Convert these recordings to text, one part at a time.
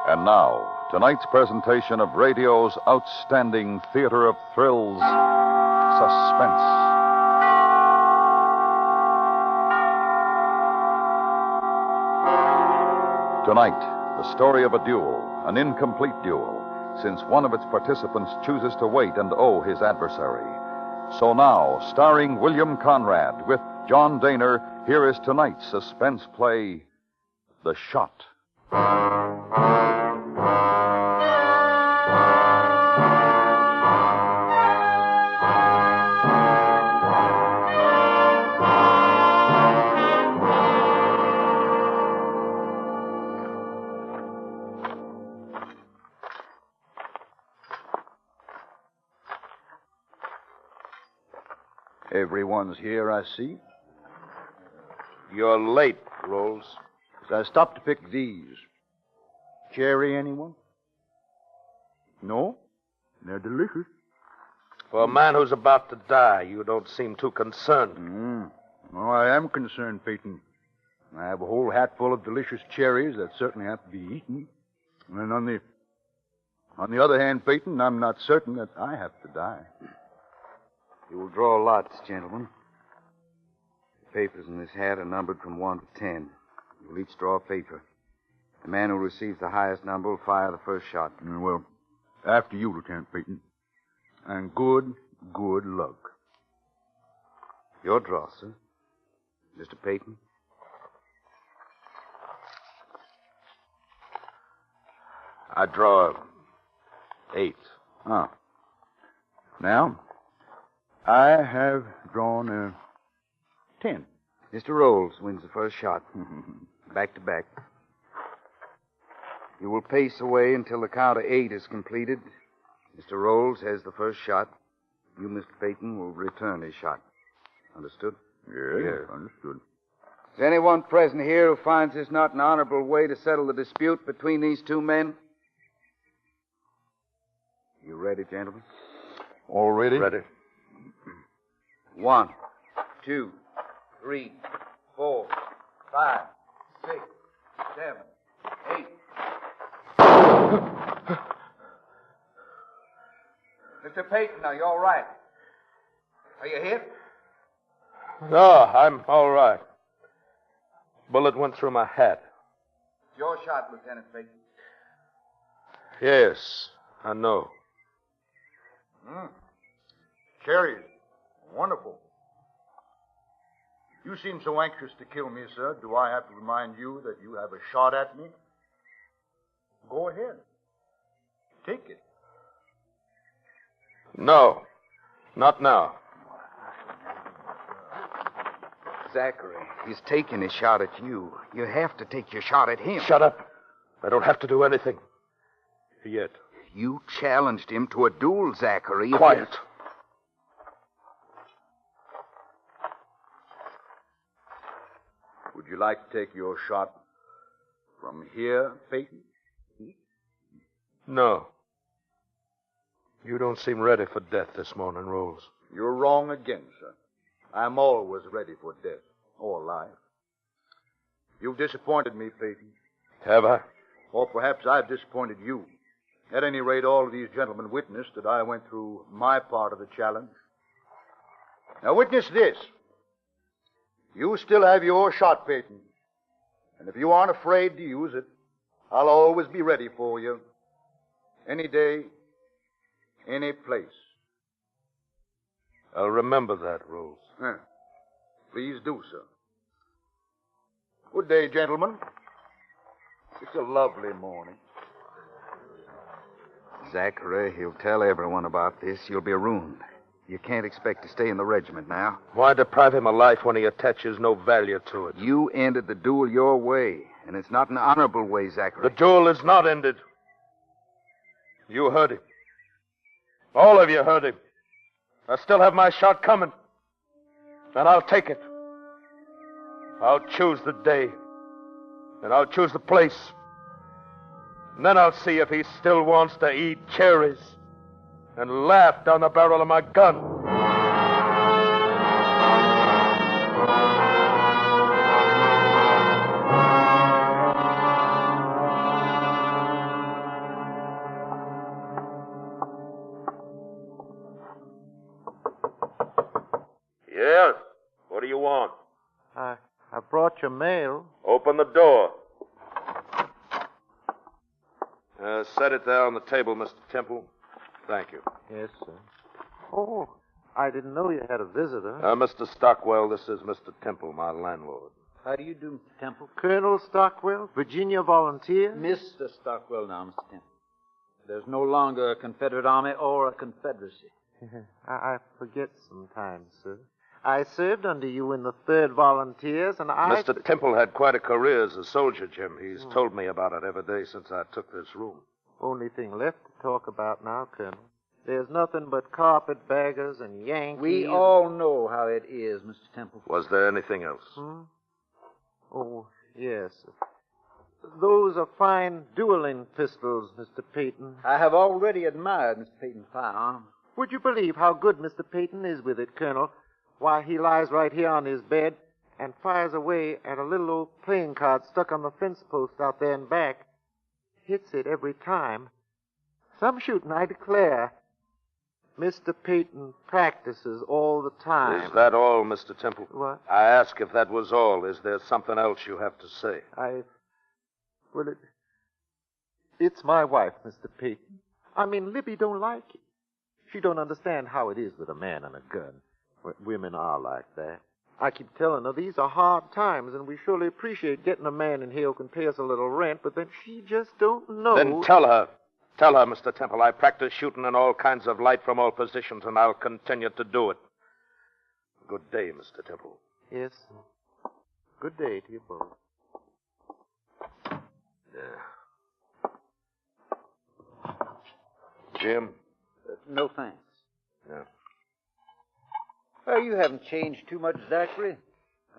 And now, tonight's presentation of radio's outstanding theater of thrills, Suspense. Tonight, the story of a duel, an incomplete duel, since one of its participants chooses to wait and owe his adversary. So now, starring William Conrad with John DEHNER, here is tonight's suspense play, The Shot. Everyone's here, I see. You're late, Rolls. So I stopped to pick these. Cherry, anyone? No? They're delicious. For a man who's about to die, you don't seem too concerned. Oh, I am concerned, Peyton. I have a whole hatful of delicious cherries that certainly have to be eaten. And on the other hand, Peyton, I'm not certain that I have to die. You will draw lots, gentlemen. The papers in this hat are numbered from 1 to 10. You will each draw a paper. The man who receives the highest number will fire the first shot. Well, after you, Lieutenant Peyton. And good luck. Your draw, sir. Mr. Peyton. I draw 8. Ah. Now, I have drawn 10. Mr. Rolls wins the first shot. Back to back. You will pace away until the count of 8 is completed. Mr. Rolls has the first shot. You, Mr. Peyton, will return his shot. Understood? Yes, understood. Is anyone present here who finds this not an honorable way to settle the dispute between these two men? You ready, gentlemen? All ready? Ready. 1, 2, 3, 4, 5, 6, 7, 8. Mr. Peyton, are you all right? Are you hit? No, I'm all right. Bullet went through my hat. Your shot, Lieutenant Peyton. Yes, I know. Cherries. Wonderful. You seem so anxious to kill me, sir. Do I have to remind you that you have a shot at me? Go ahead. Take it. No, not now. Zachary, he's taking his shot at you. You have to take your shot at him. Shut up. I don't have to do anything. Yet. You challenged him to a duel, Zachary. Quiet. Would you like to take your shot from here, Peyton? No. You don't seem ready for death this morning, Rolls. You're wrong again, sir. I'm always ready for death or life. You've disappointed me, Peyton. Have I? Or perhaps I've disappointed you. At any rate, all of these gentlemen witnessed that I went through my part of the challenge. Now witness this. You still have your shot, Peyton. And if you aren't afraid to use it, I'll always be ready for you. Any day, any place. I'll remember that, Rolls. Please do, sir. Good day, gentlemen. It's a lovely morning. Zachary, he'll tell everyone about this. You'll be ruined. You can't expect to stay in the regiment now. Why deprive him of life when he attaches no value to it? You ended the duel your way, and it's not an honorable way, Zachary. The duel is not ended. You heard him. All of you heard him. I still have my shot coming. And I'll take it. I'll choose the day. And I'll choose the place. And then I'll see if he still wants to eat cherries and laugh down the barrel of my gun. do you want? I brought your mail. Open the door. Set it there on the table, Mr. Temple. Thank you. Yes, sir. Oh, I didn't know you had a visitor. Mr. Stockwell, this is Mr. Temple, my landlord. How do you do, Mr. Temple? Colonel Stockwell, Virginia volunteer? Mr. Stockwell now, Mr. Temple. There's no longer a Confederate Army or a Confederacy. I forget sometimes, sir. I served under you in the 3rd Volunteers, and Mr. Temple had quite a career as a soldier, Jim. He's told me about it every day since I took this room. Only thing left to talk about now, Colonel. There's nothing but carpetbaggers and Yankees. We all know how it is, Mr. Temple. Was there anything else? Oh, yes. Those are fine dueling pistols, Mr. Peyton. I have already admired Mr. Peyton's firearms. Would you believe how good Mr. Peyton is with it, Colonel? Why, he lies right here on his bed and fires away at a little old playing card stuck on the fence post out there in back. Hits it every time. Some shooting, I declare. Mr. Peyton practices all the time. Is that all, Mr. Temple? What? I ask if that was all. Is there something else you have to say? Well, it's my wife, Mr. Peyton. I mean, Libby don't like it. She don't understand how it is with a man and a gun. Women are like that. I keep telling her these are hard times, and we surely appreciate getting a man in here who can pay us a little rent, but then she just don't know. Then tell her. Tell her, Mr. Temple, I practice shooting in all kinds of light from all positions, and I'll continue to do it. Good day, Mr. Temple. Yes. Good day to you both. Yeah. Jim? No thanks. Yeah. Well, you haven't changed too much, Zachary.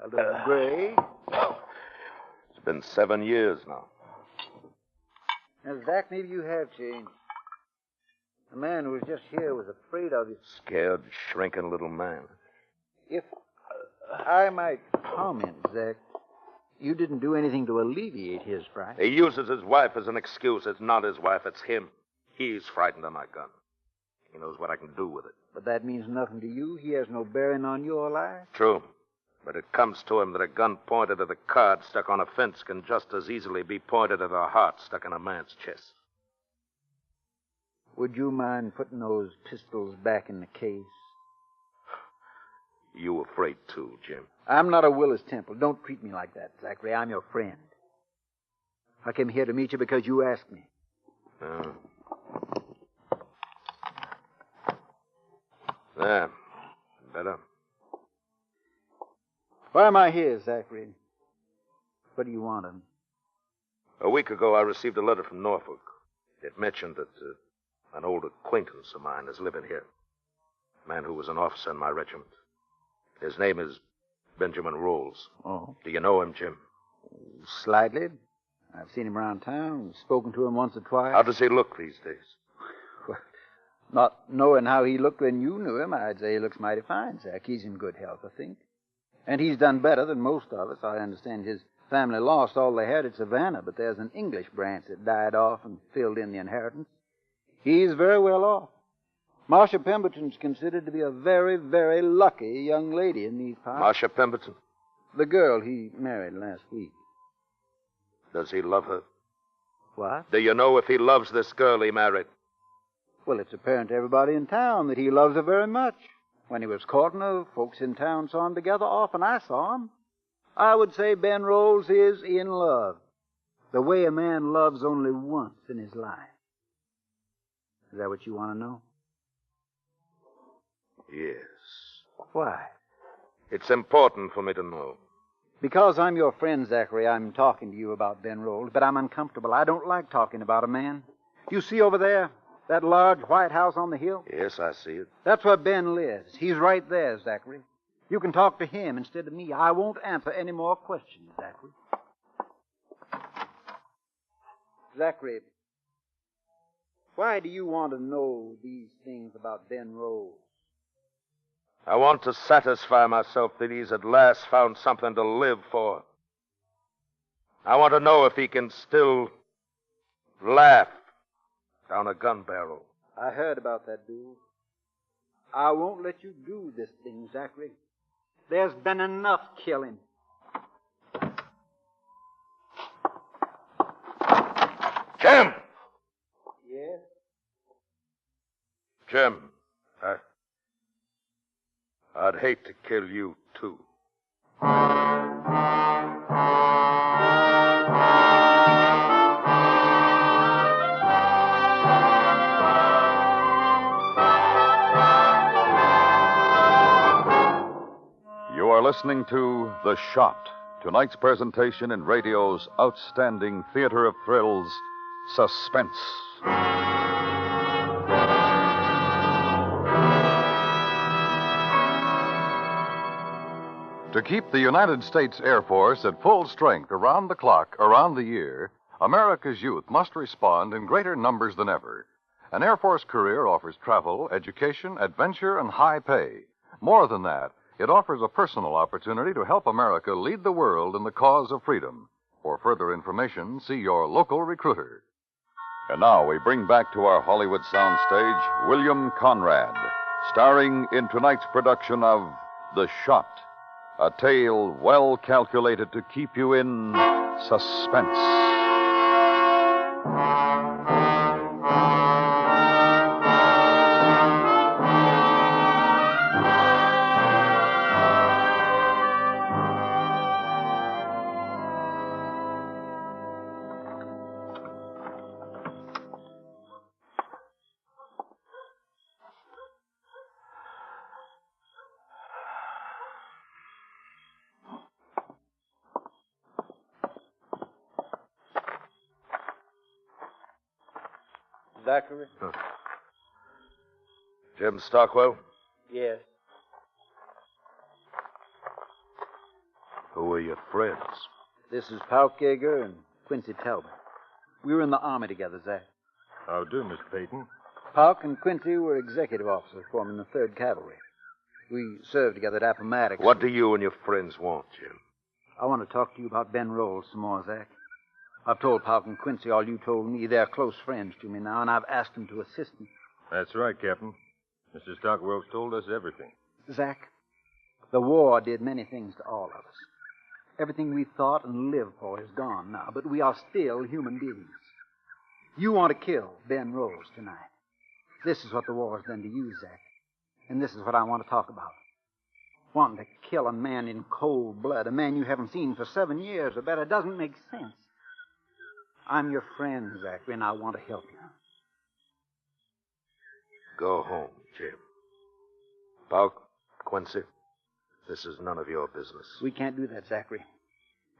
A little gray. It's been 7 years now. Now, Zach, maybe you have changed. The man who was just here was afraid of you. Scared, shrinking little man. If I might comment, Zach, you didn't do anything to alleviate his fright. He uses his wife as an excuse. It's not his wife, it's him. He's frightened of my gun. He knows what I can do with it. But that means nothing to you. He has no bearing on your life. True. But it comes to him that a gun pointed at a card stuck on a fence can just as easily be pointed at a heart stuck in a man's chest. Would you mind putting those pistols back in the case? You afraid too, Jim? I'm not a Willis Temple. Don't treat me like that, Zachary. I'm your friend. I came here to meet you because you asked me. There. Better. Why am I here, Zachary? What do you want of me? A week ago, I received a letter from Norfolk. It mentioned that an old acquaintance of mine is living here. A man who was an officer in my regiment. His name is Benjamin Rolls. Oh. Do you know him, Jim? Slightly. I've seen him around town, spoken to him once or twice. How does he look these days? Well, not knowing how he looked when you knew him, I'd say he looks mighty fine, Zach. He's in good health, I think. And he's done better than most of us. I understand his family lost all they had at Savannah, but there's an English branch that died off and filled in the inheritance. He's very well off. Marcia Pemberton's considered to be a very, very lucky young lady in these parts. Marcia Pemberton? The girl he married last week. Does he love her? What? Do you know if he loves this girl he married? Well, it's apparent to everybody in town that he loves her very much. When he was courting her, folks in town saw them together often. I saw them. I would say Ben Rolls is in love. The way a man loves only once in his life. Is that what you want to know? Yes. Why? It's important for me to know. Because I'm your friend, Zachary, I'm talking to you about Ben Rolls, but I'm uncomfortable. I don't like talking about a man. You see over there, that large white house on the hill? Yes, I see it. That's where Ben lives. He's right there, Zachary. You can talk to him instead of me. I won't answer any more questions, Zachary. Zachary, why do you want to know these things about Ben Rolls? I want to satisfy myself that he's at last found something to live for. I want to know if he can still laugh down a gun barrel. I heard about that duel. I won't let you do this thing, Zachary. There's been enough killing. Jim! Yes? Jim, I'd hate to kill you, too. You are listening to The Shot, tonight's presentation in radio's outstanding theater of thrills, Suspense. To keep the United States Air Force at full strength around the clock, around the year, America's youth must respond in greater numbers than ever. An Air Force career offers travel, education, adventure, and high pay. More than that, it offers a personal opportunity to help America lead the world in the cause of freedom. For further information, see your local recruiter. And now we bring back to our Hollywood soundstage William Conrad, starring in tonight's production of The Shot, a tale well calculated to keep you in suspense. Zachary? Jim Stockwell? Yes. Who are your friends? This is Pauk Yeager and Quincy Talbot. We were in the Army together, Zach. How do, Mr. Peyton? Pauk and Quincy were executive officers for me in the 3rd Cavalry. We served together at Appomattox. What do you and your friends want, Jim? I want to talk to you about Ben Rolls some more, Zach. I've told Pauk and Quincy all you told me. They're close friends to me now, and I've asked them to assist me. That's right, Captain. Mr. Stockwell's told us everything. Zach, the war did many things to all of us. Everything we thought and lived for is gone now, but we are still human beings. You want to kill Ben Rolls tonight. This is what the war has done to you, Zach. And this is what I want to talk about. Wanting to kill a man in cold blood, a man you haven't seen for 7 years or better, doesn't make sense. I'm your friend, Zachary, and I want to help you. Go home, Jim. Pauk, Quincy, this is none of your business. We can't do that, Zachary.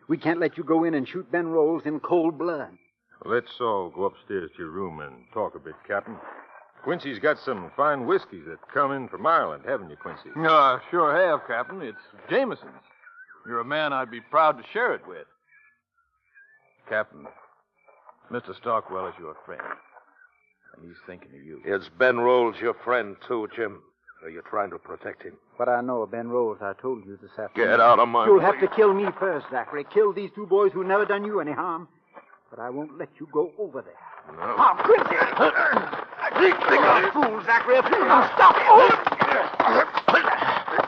We can't let you go in and shoot Ben Rolls in cold blood. Let's all go upstairs to your room and talk a bit, Captain. Quincy's got some fine whiskeys that come in from Ireland, haven't you, Quincy? Sure have, Captain. It's Jameson's. You're a man I'd be proud to share it with. Captain, Mr. Stockwell is your friend, and he's thinking of you. Is Ben Rolls your friend, too, Jim? Are you trying to protect him? What I know of Ben Rolls, I told you this afternoon. Get out of my You'll way. have to kill me first, Zachary. Kill these 2 boys who never done you any harm. But I won't let you go over there. No. Oh, Quincy! You're a fool, Zachary. A fool. Now stop.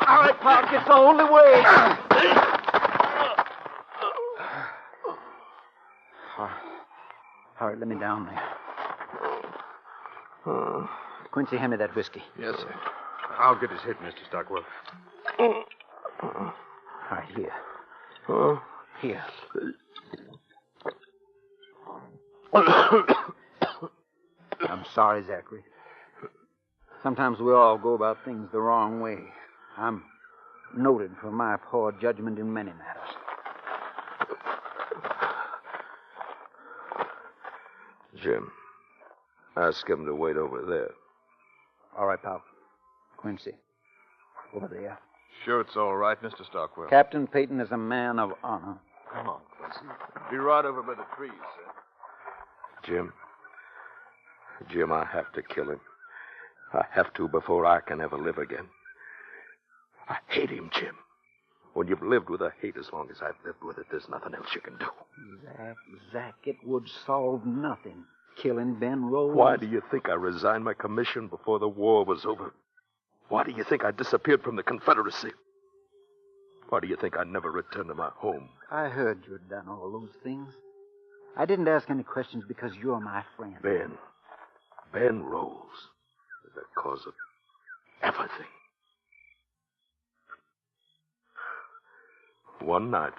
All right, Pauk, it's the only way. All right, let me down there. Quincy, hand me that whiskey. Yes, sir. I'll get his hit, Mr. Stockwell. All right, here. Here. I'm sorry, Zachary. Sometimes we all go about things the wrong way. I'm noted for my poor judgment in many matters. Jim, ask him to wait over there. All right, pal. Quincy, over there. Sure it's all right, Mr. Stockwell. Captain Peyton is a man of honor. Come on, Quincy. Be right over by the trees, sir. Jim, I have to kill him. I have to before I can ever live again. I hate him, Jim. When you've lived with a hate as long as I've lived with it, there's nothing else you can do. Zach, it would solve nothing. Killing Ben Rolls. Why do you think I resigned my commission before the war was over? Why do you think I disappeared from the Confederacy? Why do you think I never returned to my home? I heard you had done all those things. I didn't ask any questions because you're my friend. Ben Rolls is the cause of everything. One night,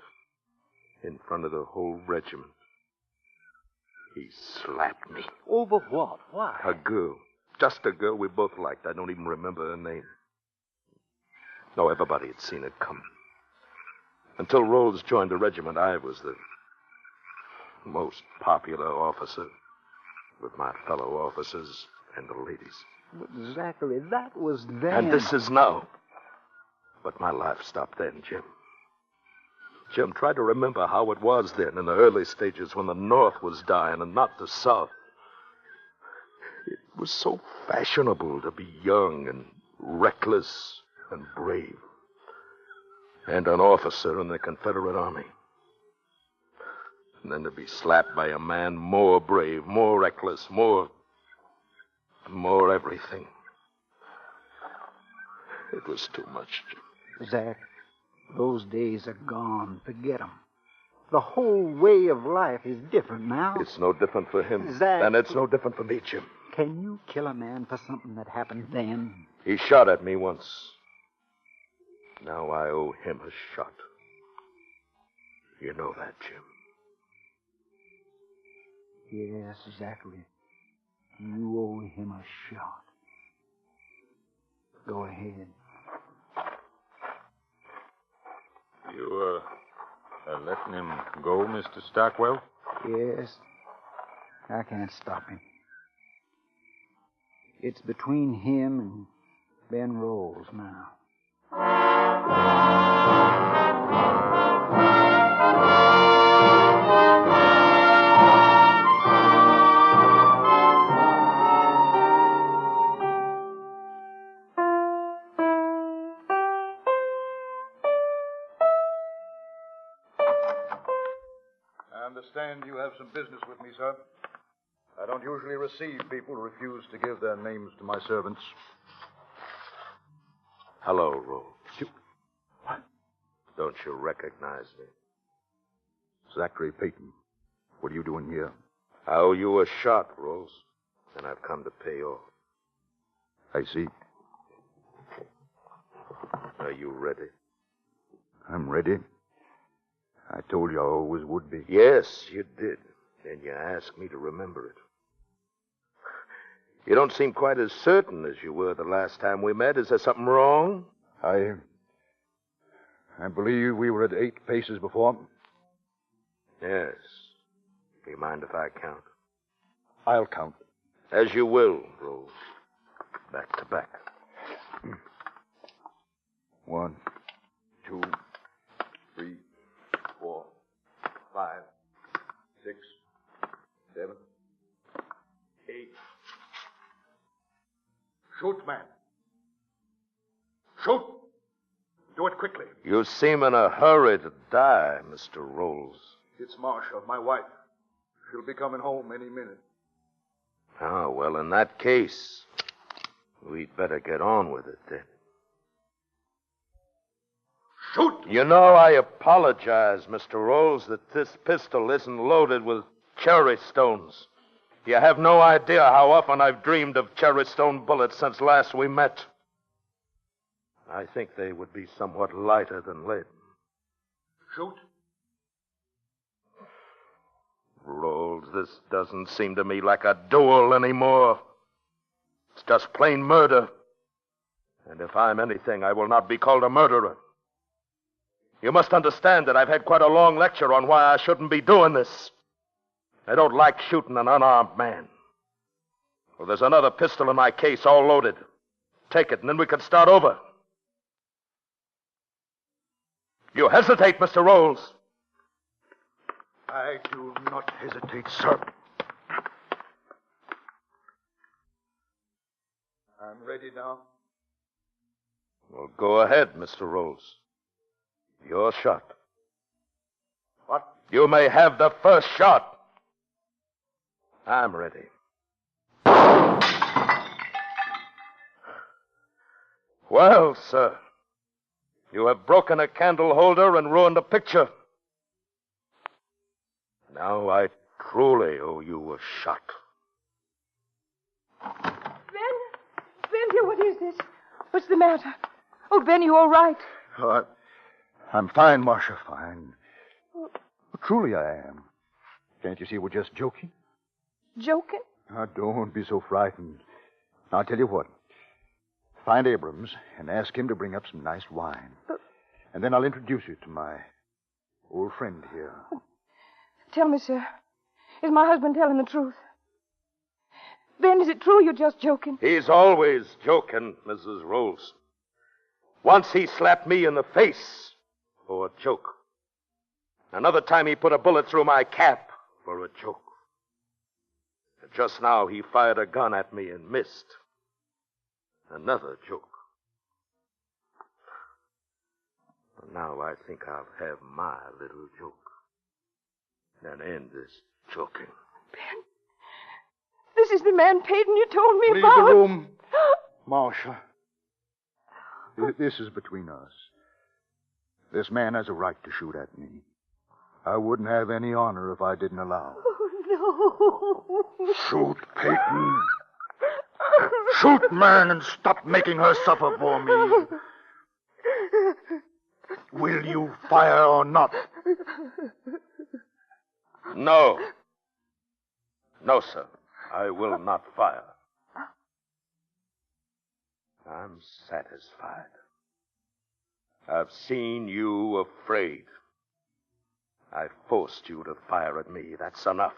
in front of the whole regiment, he slapped me. Over what? Why? A girl. Just a girl we both liked. I don't even remember her name. No, everybody had seen it coming. Until Rolls joined the regiment, I was the most popular officer with my fellow officers and the ladies. But Zachary, that was then. And this is now. But my life stopped then, Jim. Jim, try to remember how it was then in the early stages when the North was dying and not the South. It was so fashionable to be young and reckless and brave. And an officer in the Confederate Army. And then to be slapped by a man more brave, more reckless, more everything. It was too much, Jim. Zach, those days are gone. Forget them. The whole way of life is different now. It's no different for him. Zach. And it's no different for me, Jim. Can you kill a man for something that happened then? He shot at me once. Now I owe him a shot. You know that, Jim. Yes, Zachary. You owe him a shot. Go ahead. You, letting him go, Mr. Stockwell? Yes. I can't stop him. It's between him and Ben Rolls now. I understand you have some business with me, sir. I don't usually receive people who refuse to give their names to my servants. Hello, Rolls. What? Don't you recognize me? Zachary Peyton. What are you doing here? I owe you a shot, Rolls. And I've come to pay off. I see. Are you ready? I'm ready. I told you I always would be. Yes, you did. And you asked me to remember it. You don't seem quite as certain as you were the last time we met. Is there something wrong? I believe we were at 8 paces before. Yes. Do you mind if I count? I'll count. As you will, Rolls. Back to back. 1, 2, 3, 4, 5, 6, 7, 8. Shoot, man. Shoot! Do it quickly. You seem in a hurry to die, Mr. Rolls. It's Marcia, my wife. She'll be coming home any minute. Oh, well, in that case, we'd better get on with it then. Shoot! You know, I apologize, Mr. Rolls, that this pistol isn't loaded with cherry stones. You have no idea how often I've dreamed of cherry stone bullets since last we met. I think they would be somewhat lighter than lead. Shoot! Rolls, this doesn't seem to me like a duel anymore. It's just plain murder. And if I'm anything, I will not be called a murderer. You must understand that I've had quite a long lecture on why I shouldn't be doing this. I don't like shooting an unarmed man. Well, there's another pistol in my case, all loaded. Take it, and then we can start over. You hesitate, Mr. Rolls. I do not hesitate, sir. I'm ready now. Well, go ahead, Mr. Rolls. Your shot. What? You may have the first shot. I'm ready. Well, sir, You have broken a candle holder and ruined a picture. Now I truly owe you a shot. Ben, dear, what is this? What's the matter? Oh, Ben, you all right? Oh, I'm fine, Marcia, fine. Well, truly I am. Can't you see we're just joking? Joking? Now, don't be so frightened. Now, I'll tell you what. Find Abrams and ask him to bring up some nice wine. And then I'll introduce you to my old friend here. Tell me, sir, is my husband telling the truth? Ben, is it true you're just joking? He's always joking, Mrs. Rolls. Once he slapped me in the face for a joke. Another time he put a bullet through my cap for a joke. And just now he fired a gun at me and missed. Another joke. But now I think I'll have my little joke. And end this joking. Ben, this is the man Peyton you told me Leave about. the room, Marcia. This is between us. This man has a right to shoot at me. I wouldn't have any honor if I didn't allow. Oh, no. Shoot, Peyton. Shoot, man, and stop making her suffer for me. Will you fire or not? No. No, sir. I will not fire. I'm satisfied. I've seen you afraid. I forced you to fire at me. That's enough.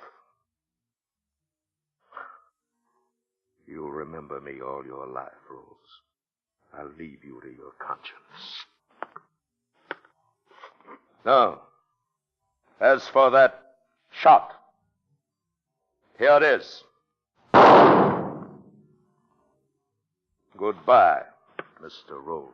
You'll remember me all your life, Rose. I'll leave you to your conscience. Now, as for that shot, here it is. Goodbye, Mr. Rose.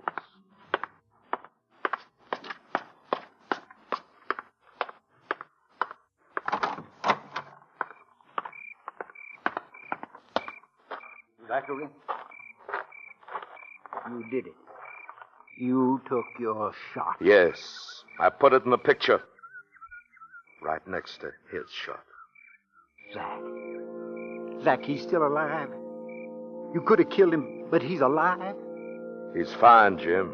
Zachary, you did it. You took your shot. Yes, I put it in the picture. Right next to his shot. Zach, he's still alive. You could have killed him, but he's alive. He's fine, Jim.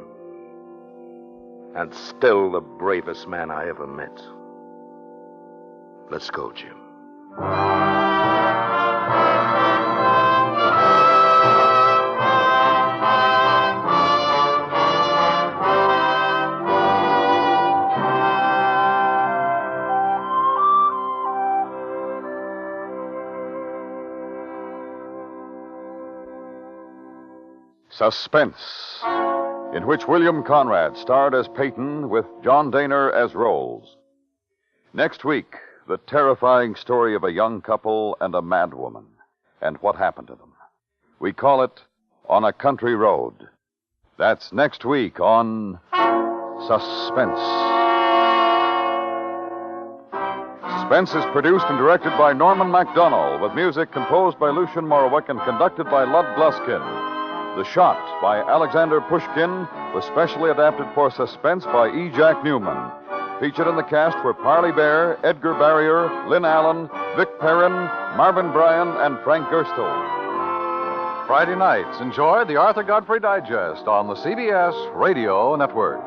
And still the bravest man I ever met. Let's go, Jim. Suspense, in which William Conrad starred as Peyton with John DEHNER as Rolls. Next week, the terrifying story of a young couple and a madwoman, and what happened to them. We call it On a Country Road. That's next week on Suspense. Suspense is produced and directed by Norman MacDonnell, with music composed by Lucien Morawick and conducted by Lud Gluskin. The Shot by Alexander Pushkin was specially adapted for Suspense by E. Jack Newman. Featured in the cast were Parley Bear, Edgar Barrier, Lynn Allen, Vic Perrin, Marvin Bryan, and Frank Gerstle. Friday nights, enjoy the Arthur Godfrey Digest on the CBS Radio Network.